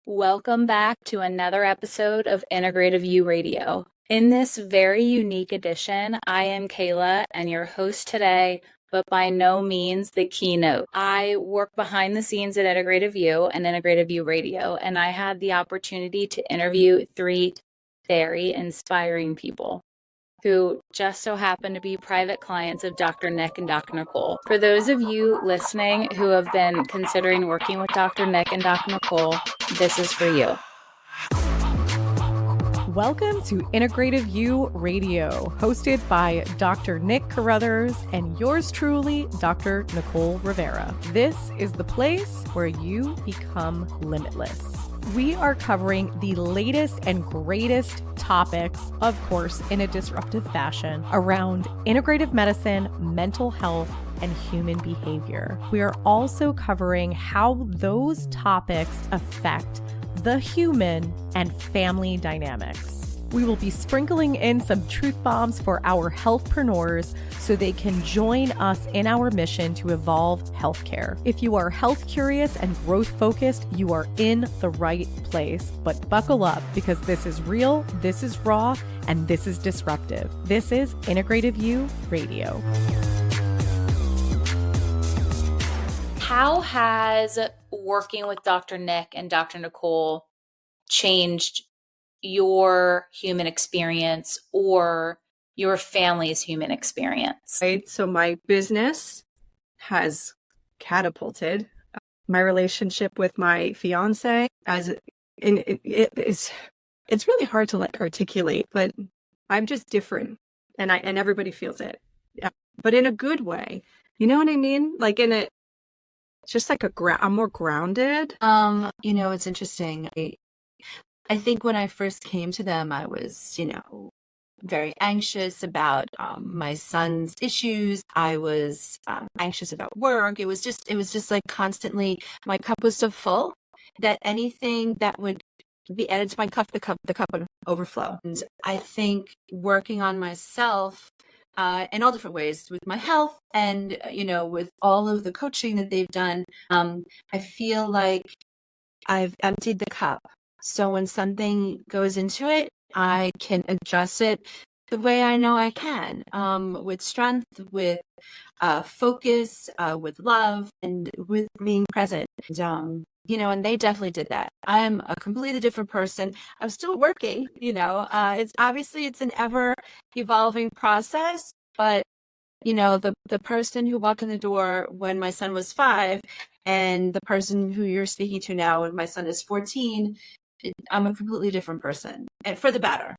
Welcome back to another episode of Integrative You Radio. In this very unique edition, I am Kayla and your host today, but by no means the keynote. I work behind the scenes at Integrative You and Integrative You Radio, and I had the opportunity to interview three very inspiring people who just so happen to be private clients of Dr. Nick and Dr. Nicole. For those of you listening who have been considering working with Dr. Nick and Dr. Nicole, this is for you. Welcome to Integrative You Radio, hosted by Dr. Nick Carruthers and yours truly, Dr. Nicole Rivera. This is the place where you become limitless. We are covering the latest and greatest topics, of course, in a disruptive fashion around integrative medicine, mental health, and human behavior. We are also covering how those topics affect the human and family dynamics. We will be sprinkling in some truth bombs for our healthpreneurs so they can join us in our mission to evolve healthcare. If you are health curious and growth focused, you are in the right place. But buckle up, because this is real, this is raw, and this is disruptive. This is Integrative You Radio. How has working with Dr. Nick and Dr. Nicole changed your human experience or your family's human experience? Right. So my business has catapulted. My relationship with my fiance, it's really hard to articulate, but I'm just different, and everybody feels it. Yeah. But in a good way. You know what I mean? Like it's just like I'm more grounded. It's interesting. I think when I first came to them, I was, very anxious about my son's issues. I was anxious about work. It was just like constantly, my cup was so full that anything that would be added to my cup, the cup would overflow. And I think working on myself in all different ways with my health and, with all of the coaching that they've done, I feel like I've emptied the cup. So when something goes into it, I can adjust it the way I know I can, with strength, with focus, with love, and with being present. And, and they definitely did that. I'm a completely different person. I'm still working, it's an ever evolving process, but the person who walked in the door when my son was 5 and the person who you're speaking to now when my son is 14, I'm a completely different person, and for the better.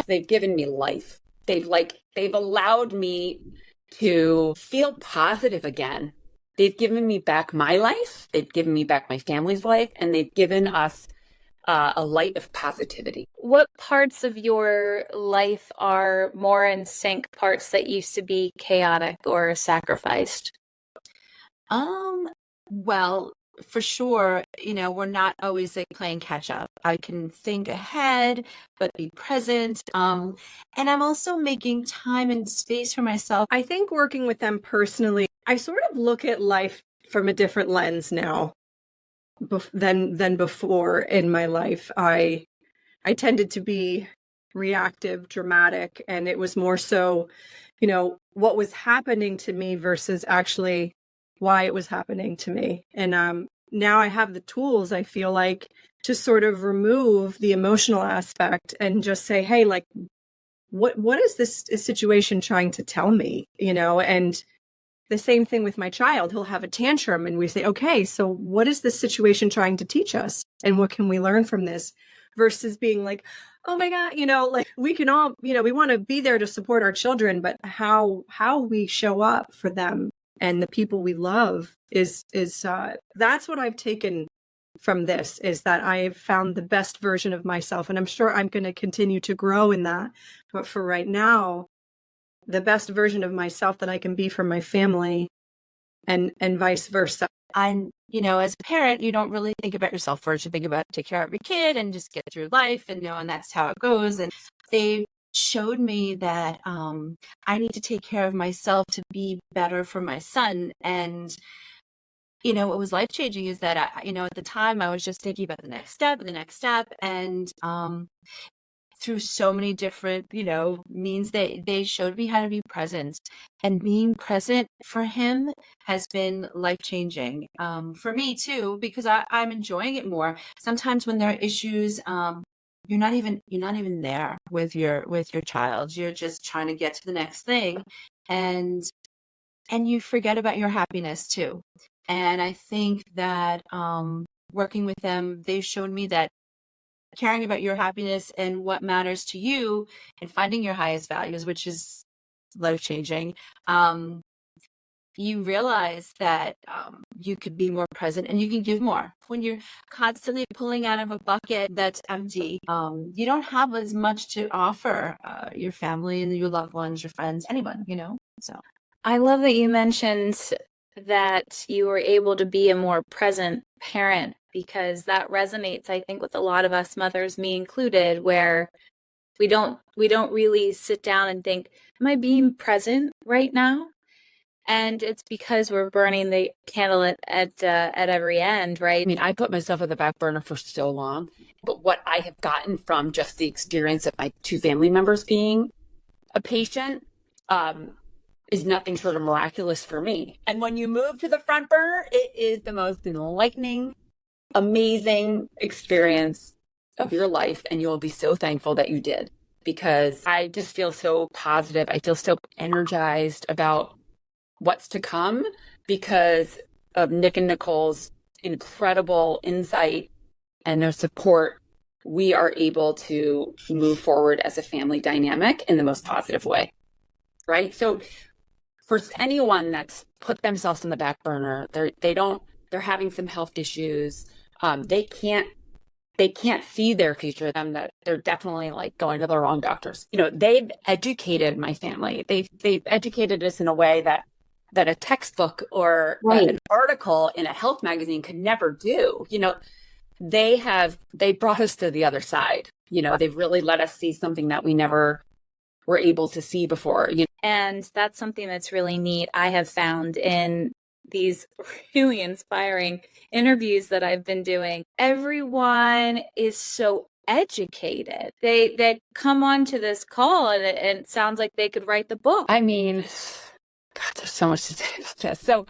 They've given me life. They've allowed me to feel positive again. They've given me back my life. They've given me back my family's life, and they've given us a light of positivity. What parts of your life are more in sync, parts that used to be chaotic or sacrificed? Well, for sure, we're not always like playing catch up. I can think ahead, but be present. And I'm also making time and space for myself. I think working with them personally, I sort of look at life from a different lens now than before in my life. I tended to be reactive, dramatic, and it was more so, what was happening to me versus actually why it was happening to me. And now I have the tools, I feel like, to sort of remove the emotional aspect and just say, hey, like, what is this situation trying to tell me? And the same thing with my child. He'll have a tantrum and we say, okay, so what is this situation trying to teach us? And what can we learn from this? Versus being like, oh my God, like we can all, we want to be there to support our children, but how we show up for them and the people we love is that's what I've taken from this, is that I've found the best version of myself. And I'm sure I'm going to continue to grow in that. But for right now, the best version of myself that I can be for my family and vice versa. I'm, as a parent, you don't really think about yourself first. You think about take care of your kid and just get through life, and and that's how it goes. And they showed me that I need to take care of myself to be better for my son. And what was life changing is that at the time I was just thinking about the next step, and through so many different, means that they showed me how to be present, and being present for him has been life changing, for me too, because I'm enjoying it more. Sometimes when there are issues, you're not even there with your child. You're just trying to get to the next thing, and you forget about your happiness too. And I think that working with them, they've shown me that caring about your happiness and what matters to you and finding your highest values, which is life changing, you realize that you could be more present and you can give more. When you're constantly pulling out of a bucket that's empty, you don't have as much to offer your family and your loved ones, your friends, anyone, so. I love that you mentioned that you were able to be a more present parent, because that resonates, I think, with a lot of us mothers, me included, where we don't really sit down and think, am I being present right now? And it's because we're burning the candle at every end, right? I mean, I put myself on the back burner for so long, but what I have gotten from just the experience of my two family members being a patient is nothing short of miraculous for me. And when you move to the front burner, it is the most enlightening, amazing experience of your life. And you'll be so thankful that you did, because I just feel so positive. I feel so energized about what's to come because of Nick and Nicole's incredible insight and their support. We are able to move forward as a family dynamic in the most positive way, right? So for anyone that's put themselves on the back burner, they're having some health issues. They can't see their future. That they're definitely like going to the wrong doctors. They've educated my family. They've educated us in a way that a textbook or an article in a health magazine could never do. They brought us to the other side. They've really let us see something that we never were able to see before. And that's something that's really neat. I have found in these really inspiring interviews that I've been doing. Everyone is so educated. They come onto this call and it sounds like they could write the book. I mean, God, there's so much to say about this. So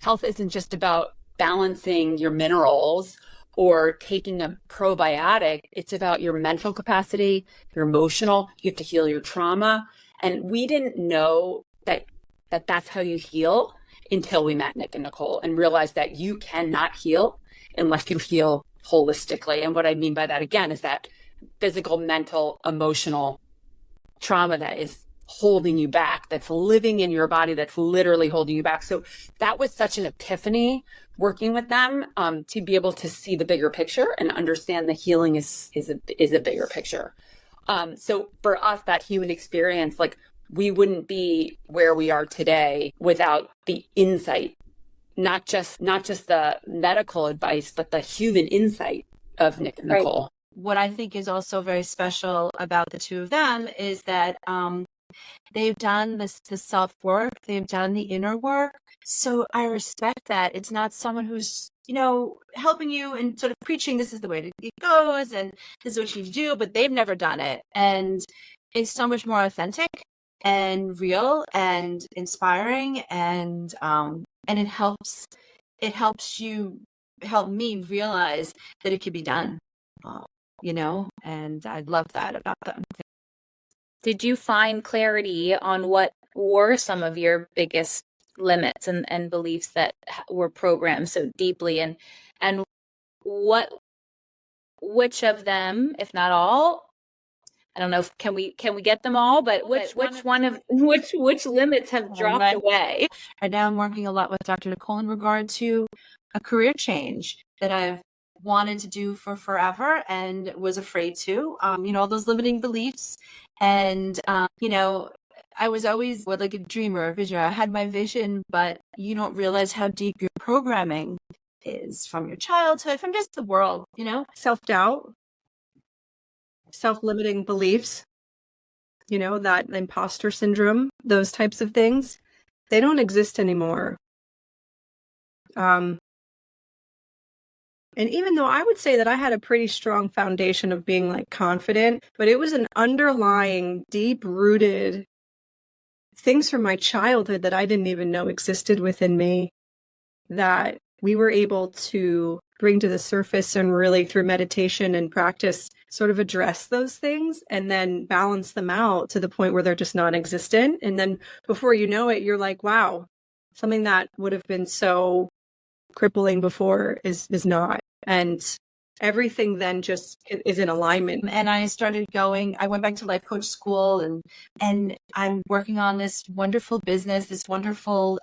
health isn't just about balancing your minerals or taking a probiotic. It's about your mental capacity, your emotional. You have to heal your trauma. And we didn't know that that's how you heal until we met Nick and Nicole and realized that you cannot heal unless you heal holistically. And what I mean by that, again, is that physical, mental, emotional trauma that is holding you back, that's living in your body, that's literally holding you back. So that was such an epiphany working with them, to be able to see the bigger picture and understand the healing is a bigger picture. So for us, that human experience, like we wouldn't be where we are today without the insight, not just the medical advice, but the human insight of Nick and Nicole. What I think is also very special about the two of them is that they've done the self-work, they've done the inner work. So I respect that. It's not someone who's, helping you and sort of preaching this is the way it goes and this is what you do, but they've never done it. And it's so much more authentic and real and inspiring, and it helps me realize that it could be done, and I love that about them. Did you find clarity on what were some of your biggest limits and beliefs that were programmed so deeply, and which of them, if not all, I don't know if can we get them all, but which limits have dropped away? Right now I'm working a lot with Dr. Nicole in regard to a career change that I've wanted to do for forever and was afraid to, all those limiting beliefs. And, I was always like a dreamer, a visionary. I had my vision, but you don't realize how deep your programming is from your childhood, from just the world, Self-doubt, self-limiting beliefs, that imposter syndrome, those types of things, they don't exist anymore. And even though I would say that I had a pretty strong foundation of being like confident, but it was an underlying, deep rooted things from my childhood that I didn't even know existed within me that we were able to bring to the surface and really through meditation and practice sort of address those things and then balance them out to the point where they're just non-existent. And then before you know it, you're like, wow, something that would have been so crippling before is not. And everything then just is in alignment. And I went back to life coach school and I'm working on this wonderful business, this wonderful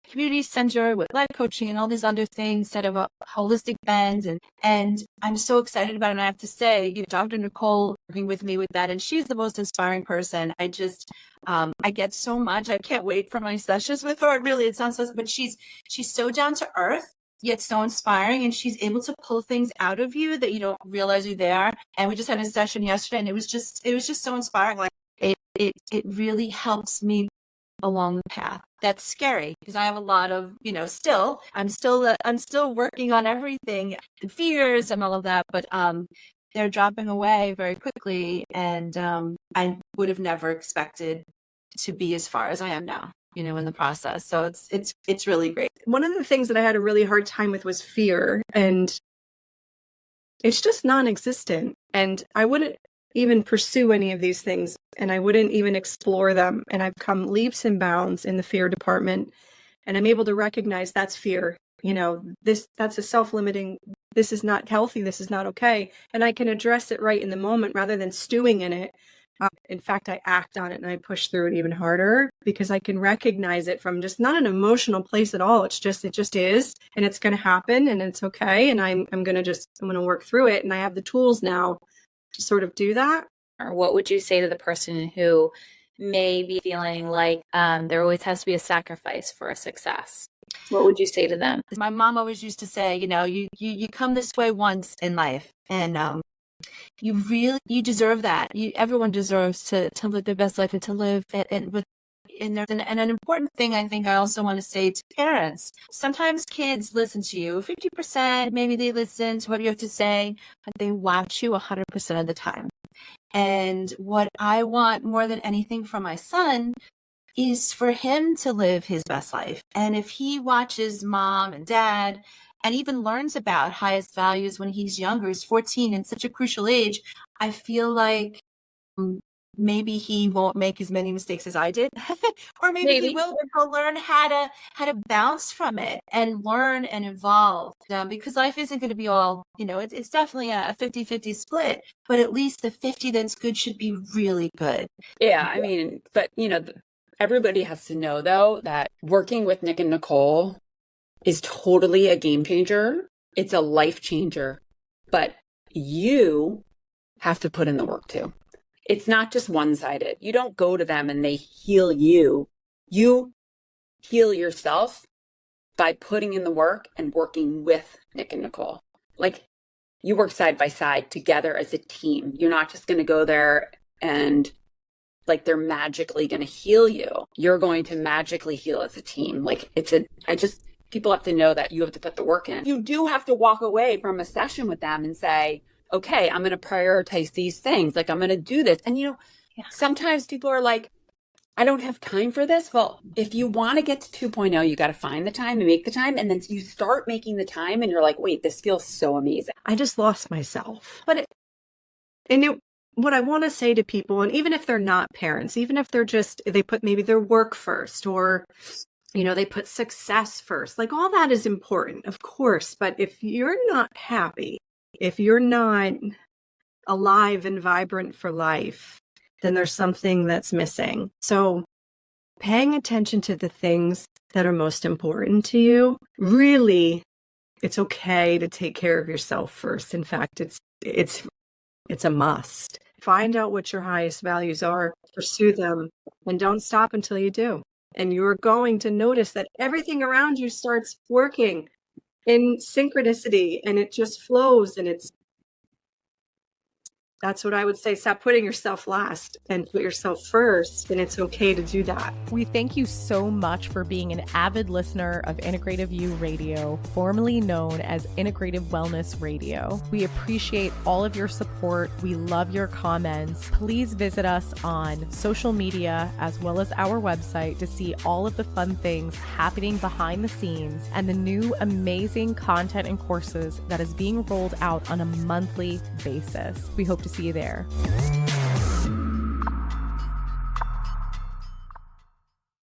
community center with life coaching and all these other things that have a holistic bend. And I'm so excited about it. And I have to say, Dr. Nicole working with me with that. And she's the most inspiring person. I get so much. I can't wait for my sessions with her. Really, it sounds so, but she's so down to earth, yet so inspiring, and she's able to pull things out of you that you don't realize are there. And we just had a session yesterday, and it was just so inspiring. Like it really helps me along the path. That's scary because I have a lot of, I'm still working on everything, the fears and all of that, but they're dropping away very quickly, and I would have never expected to be as far as I am now, in the process. So it's really great. One of the things that I had a really hard time with was fear, and it's just non-existent. And I wouldn't even pursue any of these things, and I wouldn't even explore them. And I've come leaps and bounds in the fear department, and I'm able to recognize that's fear. That's a self-limiting, this is not healthy, this is not okay. And I can address it right in the moment rather than stewing in it. In fact, I act on it and I push through it even harder because I can recognize it from just not an emotional place at all. It just is, and it's going to happen, and it's okay. And I'm going to work through it. And I have the tools now to sort of do that. Or what would you say to the person who may be feeling like there always has to be a sacrifice for a success? What would you say to them? My mom always used to say, you come this way once in life, and you deserve that. Everyone deserves to live their best life and to live and an important thing I think I also want to say to parents, sometimes kids listen to you 50%, maybe they listen to what you have to say, but they watch you 100% of the time. And what I want more than anything from my son is for him to live his best life. And if he watches mom and dad and even learns about highest values when he's younger, he's 14 and such a crucial age, I feel like maybe he won't make as many mistakes as I did, or maybe he will, but he'll learn how to bounce from it and learn and evolve, because life isn't going to be all, it's definitely a 50-50 split, but at least the 50 that's good should be really good. Yeah, I mean, but everybody has to know though that working with Nick and Nicole is totally a game changer. It's a life changer, but you have to put in the work too. It's not just one-sided. You don't go to them and they heal you. You heal yourself by putting in the work and working with Nick and Nicole. Like, you work side by side together as a team. You're not just going to go there and like they're magically going to heal you. You're going to magically heal as a team. Like, people have to know that you have to put the work in. You do have to walk away from a session with them and say, okay, I'm going to prioritize these things. Like, I'm going to do this. And, sometimes people are like, I don't have time for this. Well, if you want to get to 2.0, you got to find the time and make the time. And then you start making the time and you're like, wait, this feels so amazing. I just lost myself. What I want to say to people, and even if they're not parents, even if they put maybe their work first, or, they put success first, like all that is important, of course. But if you're not happy, if you're not alive and vibrant for life, then there's something that's missing. So paying attention to the things that are most important to you, really, it's okay to take care of yourself first. In fact, it's a must. Find out what your highest values are, pursue them, and don't stop until you do. And you're going to notice that everything around you starts working in synchronicity, and it just flows, and That's what I would say. Stop putting yourself last and put yourself first. And it's okay to do that. We thank you so much for being an avid listener of Integrative You Radio, formerly known as Integrative Wellness Radio. We appreciate all of your support. We love your comments. Please visit us on social media as well as our website to see all of the fun things happening behind the scenes and the new amazing content and courses that is being rolled out on a monthly basis. We hope to see you there.